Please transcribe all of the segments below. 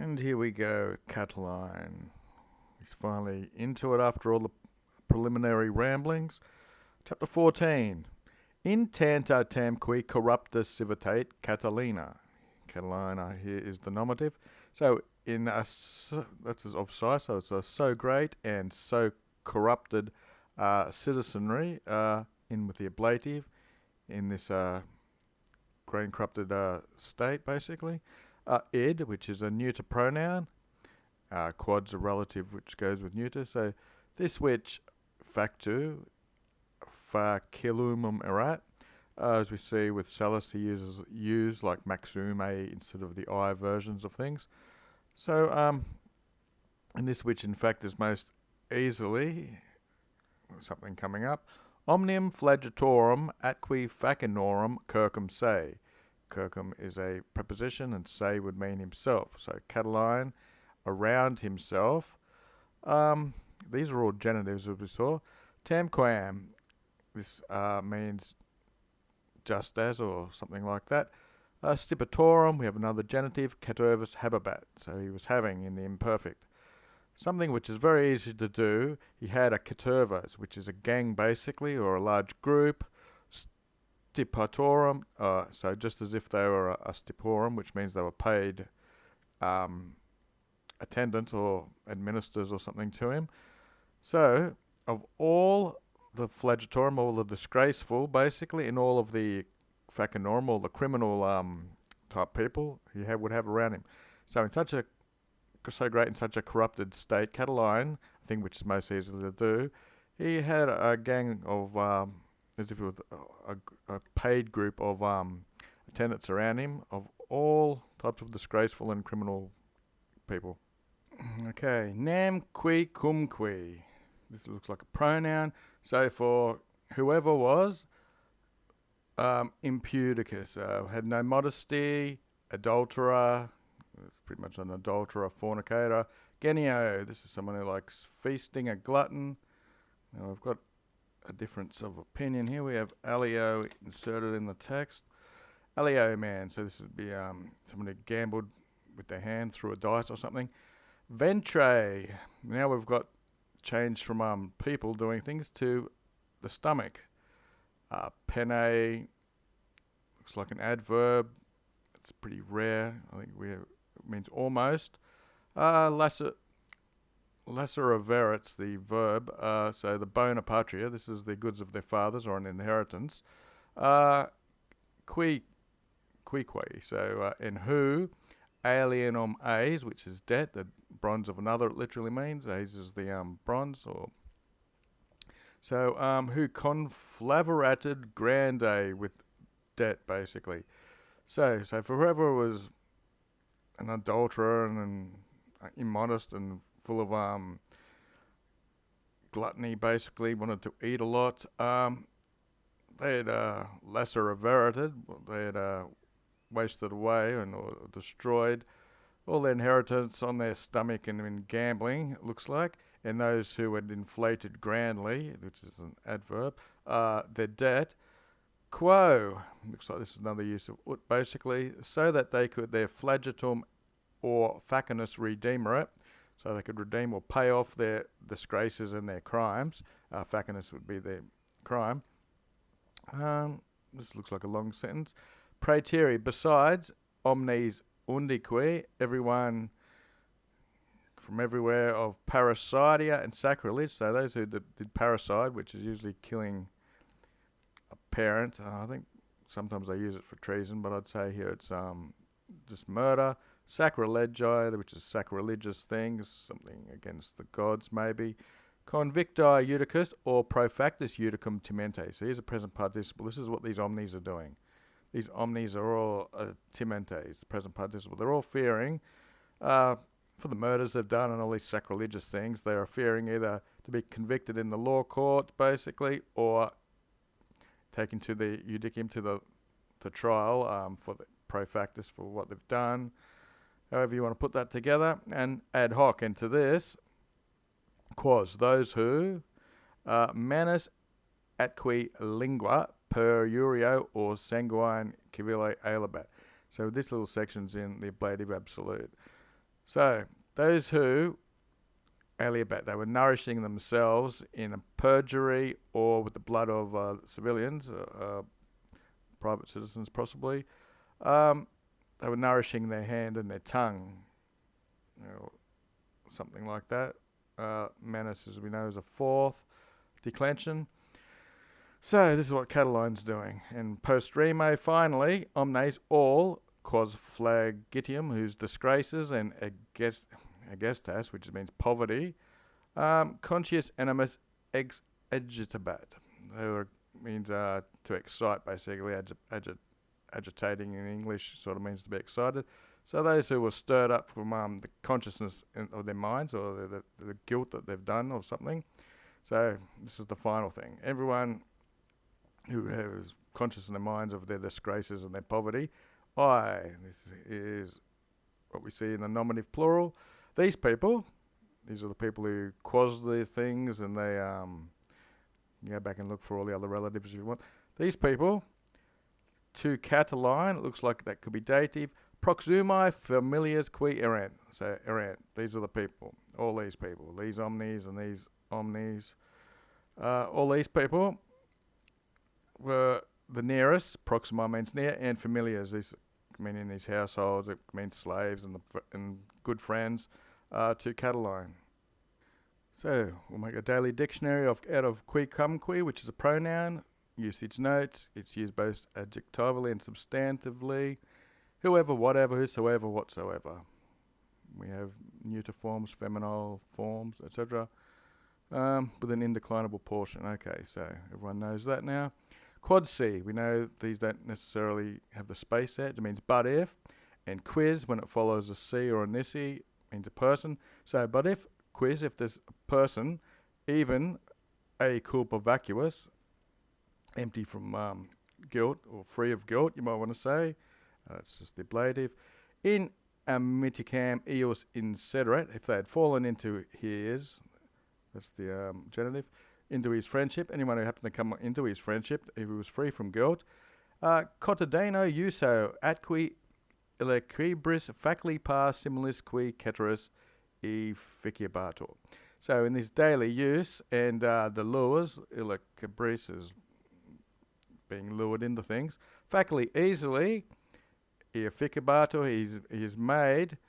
And here we go, Catilinae. He's finally into it after all the preliminary ramblings. Chapter 14. In tanta tamque corruptus civitate Catilina. Catilina here is the nominative. So that's of size, so it's a so great and so corrupted citizenry in with the ablative in this great and corrupted state, basically. Id, which is a neuter pronoun. Quad's a relative which goes with neuter. So this which factu facilumum erat. As we see with Sallust, he uses use like maxume instead of the I versions of things. So and this which in fact is most easily something coming up. Omnium flagellatorum atque facinorum circum se. Circum is a preposition and se would mean himself. So Catilinae, around himself. These are all genitives as we saw. Tamquam, this means just as or something like that. Stipitorum, we have another genitive, catervus habebat, so he was having in the imperfect. Something which is very easy to do, he had a catervus, which is a gang basically, or a large group. Stipitorum, so just as if they were a stiporum, which means they were paid attendant or administrators or something to him. So, of all the flagellatorum, all the disgraceful, basically, in all of the facinorum, all the criminal type people he would have around him. So so great in such a corrupted state, Catilinae, I think which is most easy to do, he had a gang of, as if it was a paid group of attendants around him, of all types of disgraceful and criminal people. Okay, nam qui cum qui. This looks like a pronoun. So for whoever was impudicus, had no modesty, adulterer, it's pretty much an adulterer, fornicator. Genio, this is someone who likes feasting, a glutton. Now I've got a difference of opinion here. We have alio inserted in the text. Alio man, so this would be someone who gambled with their hand through a dice or something. Ventre, now we've got changed from people doing things to the stomach. Penne, looks like an adverb. It's pretty rare. I think it means almost. Lacer averits, the verb. So the bona patria, this is the goods of their fathers or an inheritance. Quique, so in who, alienum ais, which is debt, the bronze of another it literally means. Ais is the bronze. So who conflaverated grande with debt, basically. So for whoever was an adulterer and immodest and full of gluttony, basically wanted to eat a lot, they had lesser averated, they had wasted away or destroyed all their inheritance on their stomach and in gambling, it looks like. And those who had inflated grandly, which is an adverb, their debt. Quo, looks like this is another use of ut, basically, so that they could, their flagellatum or facinus redeemer it, so they could redeem or pay off their disgraces and their crimes. Facinus would be their crime. This looks like a long sentence. Praeteri, besides, omnes undique, everyone from everywhere of parricidia and sacrilege, so those who did parricide, which is usually killing a parent. I think sometimes they use it for treason, but I'd say here it's just murder. Sacrilegi, which is sacrilegious things, something against the gods maybe. Convicti judicus or profactus judicum timente. So here's a present participle. This is what these omnes are doing. These omnes are all timentes, the present participle. They're all fearing for the murders they've done and all these sacrilegious things. They are fearing either to be convicted in the law court, basically, or taken to the judicium, to the trial for the profactus for what they've done. However you want to put that together. And ad hoc into this, quos, those who manus atque lingua per urio or sanguine civile alibat. So this little section's in the ablative absolute. So those who aliabat, they were nourishing themselves in a perjury or with the blood of civilians, private citizens possibly. They were nourishing their hand and their tongue, something like that. Manus, as we know, is a fourth declension. So this is what Catiline's doing. And post remo, finally, omnes all quas flagitium, whose disgraces, and agestas, which means poverty, conscius animus ex agitabat. Means to excite, basically. Agitating in English sort of means to be excited. So those who were stirred up from the consciousness of their minds, or the guilt that they've done or something. So this is the final thing. Everyone who is conscious in their minds of their disgraces and their poverty, this is what we see in the nominative plural. These are the people who quas their things, and they you go back and look for all the other relatives if you want. These people, to Catiline, it looks like that could be dative. Proxumi familiars qui erant. So erant, these are the people, all these people, these omnes and these omnes. All these people were the nearest. Proxima means near, and familiars, these mean in these households, it means slaves and good friends, to Catiline. So we'll make a daily dictionary out of qui cum qui, which is a pronoun. Usage notes, it's used both adjectively and substantively. Whoever, whatever, whosoever, whatsoever. We have neuter forms, feminine forms, etc. With an indeclinable portion. Okay, so everyone knows that now. Quod si, we know these don't necessarily have the space there. It means but if. And quiz, when it follows a si or a nisi, means a person. So but if, quiz, if there's a person, even a culpa vacuus, empty from guilt or free of guilt, you might want to say. That's just the ablative. In amiticam eos insederet, if they had fallen into his, that's the genitive, into his friendship, anyone who happened to come into his friendship, if he was free from guilt, cotidano uso atqui illecrebris facli par similis qui ceteris efficibator. So in this daily use, and the lures, illecrebris is being lured into things, facli easily, efficibator, he is made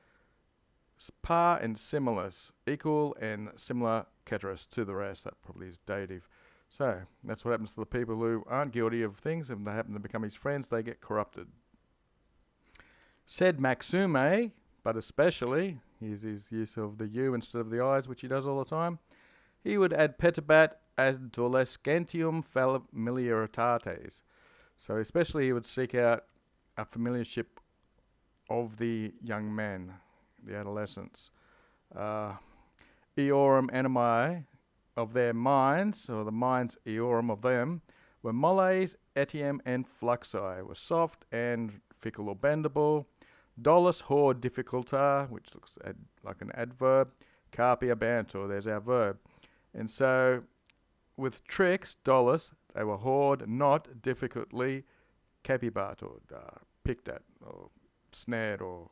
par and similis, equal and similar ceteris to the rest. That probably is dative. So that's what happens to the people who aren't guilty of things. If they happen to become his friends, they get corrupted. Sed maxume, but especially, here's his use of the U instead of the I's, which he does all the time. He would add petibat adolescentium familiaritates. So especially he would seek out a familiarship of the young men, the adolescents. Eorum animae, of their minds, or the minds eorum of them, were molles, etiam, and fluxi, were soft and fickle or bendable. Dolus hor difficulta, which looks like an adverb. Carpia bantor, there's our verb. And so, with tricks, dolus, they were hoard, not difficultly capibator, picked at, or snared, or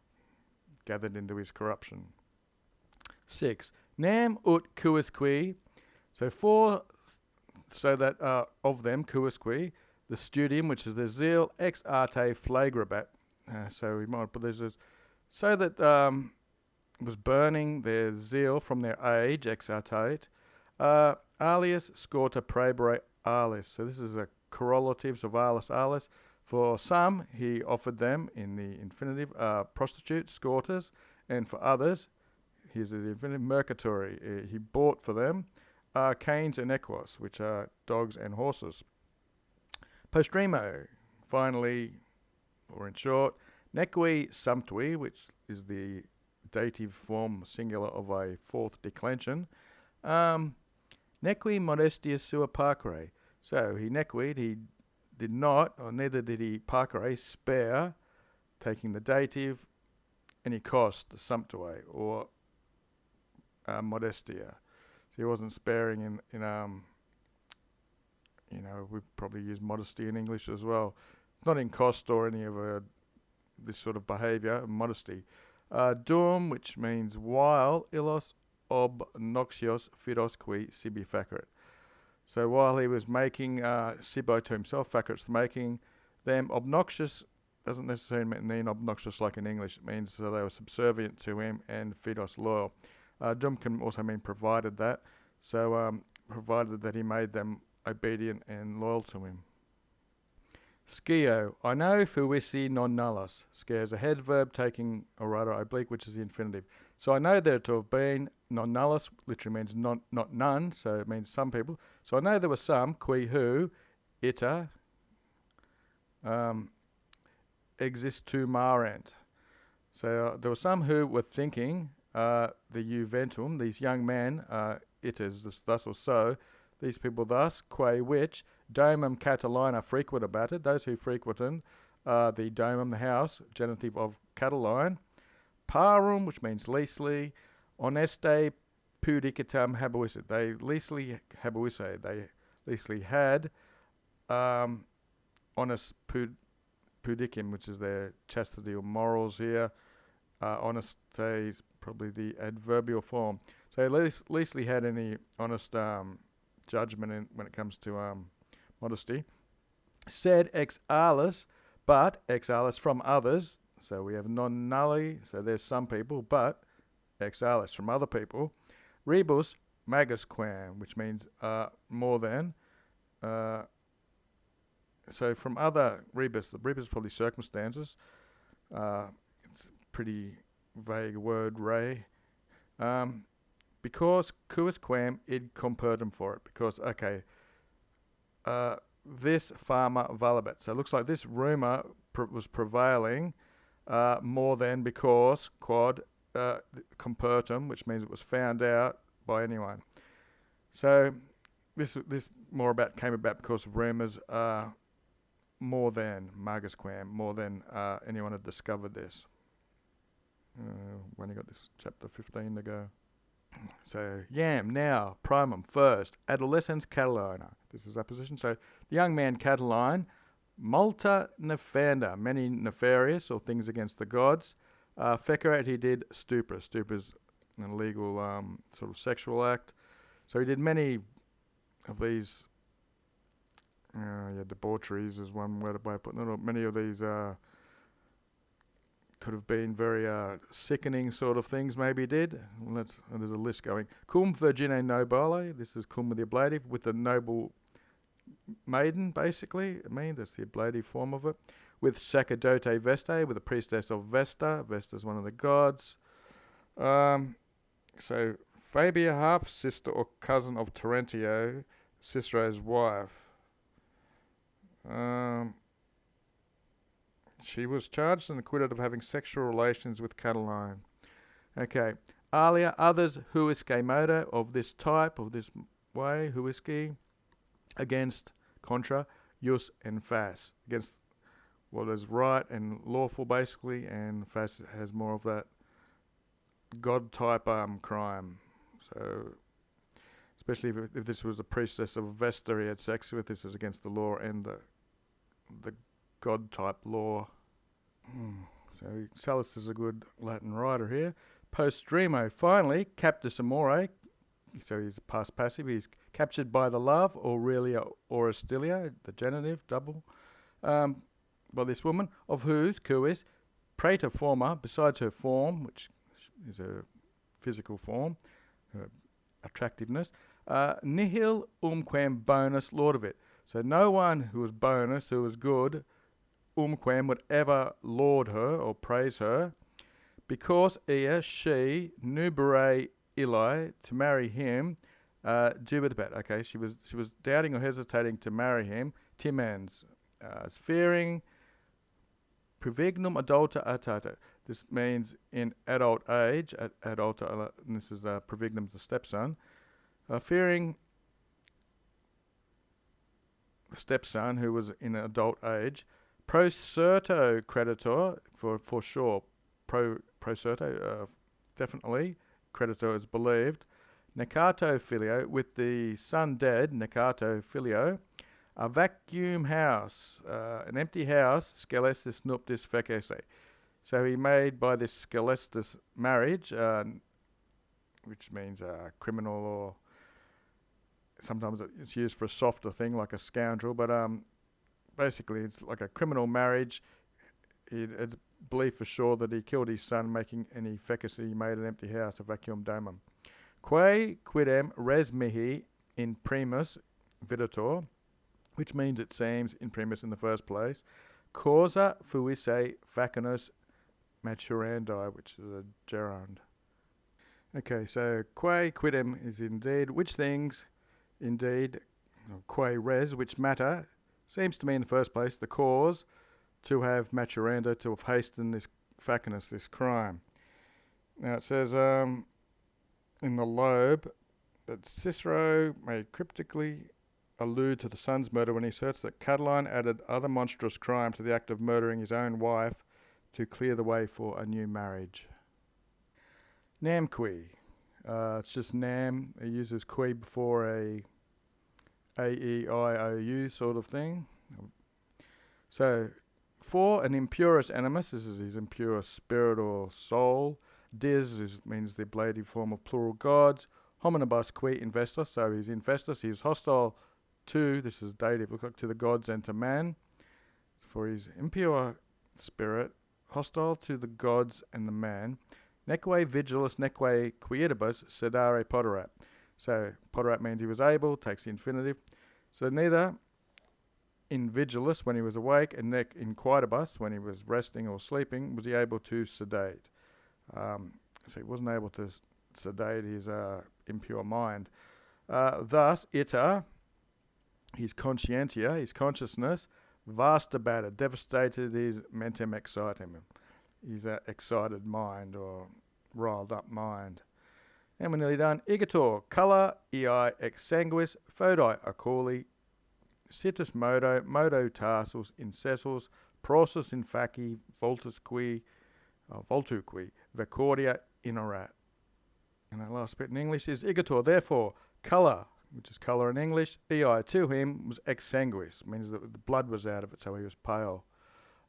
gathered into his corruption. 6. Nam ut cuisque, so that of them, cuisque, the studium, which is their zeal, ex arte flagrabat. So we might put this as, so that was burning their zeal from their age, ex arte, alias scorta praebere alis. So this is a correlative of alis alis. For some, he offered them, in the infinitive, prostitutes, scorters, and for others, here's the infinitive, mercatory. He bought for them canes and equos, which are dogs and horses. Postremo, finally, or in short, nequi sumptui, which is the dative form singular of a fourth declension, nequi modestia sua parcere. So he did not, or neither did he parcere, spare, taking the dative, any cost, sumptue, or modestia. So he wasn't sparing in we probably use modesty in English as well. Not in cost or any of this sort of behaviour, modesty. Dum, which means while, illos obnoxios fidos qui sibi faceret. So while he was making sibo to himself, faceret's making them obnoxious, doesn't necessarily mean obnoxious like in English. It means they were subservient to him, and fidos loyal. Dum can also mean provided that. So provided that he made them obedient and loyal to him. Skio, I know fuisi non nullus. Skio is a head verb taking a right or oblique, which is the infinitive. So I know there to have been non nullus, literally means not none, so it means some people. So I know there were some, qui who, ita, existumarent. So there were some who were thinking, the juventum, these young men, it is thus or so, these people thus, quae which, domum Catilinae frequent about it, those who frequented the domum, the house, genitive of Catiline, parum, which means leastly, honeste pudicitam habuisset, they leastly habuisse, they leastly had honest pudicim, which is their chastity or morals here. Honeste is probably the adverbial form. So leastly had any honest judgment when it comes to modesty. Said ex alis, but ex alis from others. So we have non nulli, so there's some people, but ex alis from other people. Rebus magus quam, which means more than. So from other rebus, the rebus is probably circumstances. It's a pretty vague word, re. Because quis quam id compertum for it. Because, okay, this farmer valabet. So it looks like this rumour was prevailing more than because quod compertum, which means it was found out by anyone. So this came about because of rumours more than magus quam, more than anyone had discovered this. When you got this chapter 15 to go. So, yam, now, primum, first, adolescens Catilina. This is our position. So, the young man Catiline, multa nefanda, many nefarious or things against the gods. Fecerat, he did stupra. Stupra is an illegal sort of sexual act. So, he did many of these, debaucheries is one way of putting it, or many of these could have been very sickening sort of things, maybe he did. Well, there's a list going. Cum virgine nobile, this is cum with the ablative, with the noble maiden, basically. I mean, that's the ablative form of it. With sacerdote Vestae, with the priestess of Vesta. Vesta is one of the gods. So, Fabia, half-sister or cousin of Terentio, Cicero's wife. She was charged and acquitted of having sexual relations with Catiline. Okay. Alia, others, huisque modo, of this type, of this way, huisque, against, contra, jus and fas, against what is right and lawful, basically, and fas has more of that God-type crime. So, especially if this was a priestess of Vesta he had sex with, this is against the law and the God-type law. So Sallust is a good Latin writer here. Postremo, finally, captus amore. So he's a past passive. He's captured by the love, Aurelia or Astilia, the genitive, double, by this woman, of whose, quis, praeter forma, besides her form, which is her physical form, her attractiveness, nihil umquam bonus laudavit. So no one who was bonus, who was good, umquam would ever laud her or praise her, because she nubere illi, to marry him, dubitabat. Okay, she was doubting or hesitating to marry him. Timens, fearing provignum adulta atata. This means in adult age, adulta, and this is provignum's the stepson, fearing the stepson who was in adult age. Procerto creditor, for sure. Procerto, definitely. Creditor is believed. Necato filio, with the son dead, Necato filio. A vacuum house, an empty house, scelestis nuptis fecese. So he made by this Sallust marriage, which means criminal, or sometimes it's used for a softer thing like a scoundrel, but basically it's like a criminal marriage. It's believed for sure that he killed his son, making any fecus he made an empty house, a vacuum domum. Quae quidem res mihi in primus videtur, which means it seems in primis in the first place, causa fuisse facinus maturandi, which is a gerund. Okay, so quae quidem is indeed, which things, indeed, quae res, which matter, seems to me in the first place the cause to have maturanda, to have hastened this facinus, this crime. Now it says in the Lobe that Cicero may cryptically allude to the son's murder when he asserts that Catiline added other monstrous crime to the act of murdering his own wife to clear the way for a new marriage. Namque. It's just nam. It uses qui before a A-E-I-O-U sort of thing. So, for an impurus animus, this is his impure spirit or soul. Dis means the ablative form of plural gods. Hominibus qui investus, so he's infestus, he's hostile to, this is dative, look like to the gods and to man. For his impure spirit, hostile to the gods and the man. Neque vigilus neque quietibus sedare poterat. So poterat means he was able, takes the infinitive. So neither in vigilus when he was awake and nec in quietibus when he was resting or sleeping was he able to sedate. So he wasn't able to sedate his impure mind. Thus, ita, his conscientia, his consciousness, vastabated, devastated his mentem excitem, his excited mind or riled up mind. And we're nearly done. Igator, colour, ei exsanguis, fodi acoli, situs modo, modo tarsus, incessus, process in faci, voltus qui, voltu qui, vacordia inorat. And that last bit in English is igator, therefore, colour, which is colour in English, ei to him was exsanguis, means that the blood was out of it, so he was pale.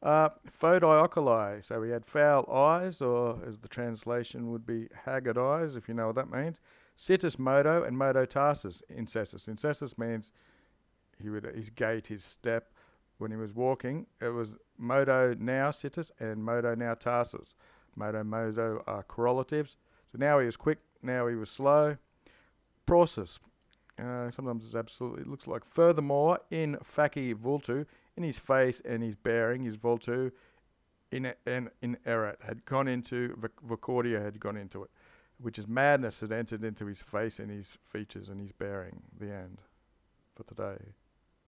Fodi oculi, so he had foul eyes, or as the translation would be, haggard eyes, if you know what that means. Situs modo and modo tarsus, incessus. Incessus means his gait, his step, when he was walking, it was modo now situs and modo now tarsus. Modo, mozo are correlatives. So now he was quick, now he was slow. Process. Sometimes it's absolutely, it looks like. Furthermore, in faci vultu, in his face and his bearing, his vultu, in erat, had gone into, vacordia had gone into it, which is madness had entered into his face and his features and his bearing. The end for today.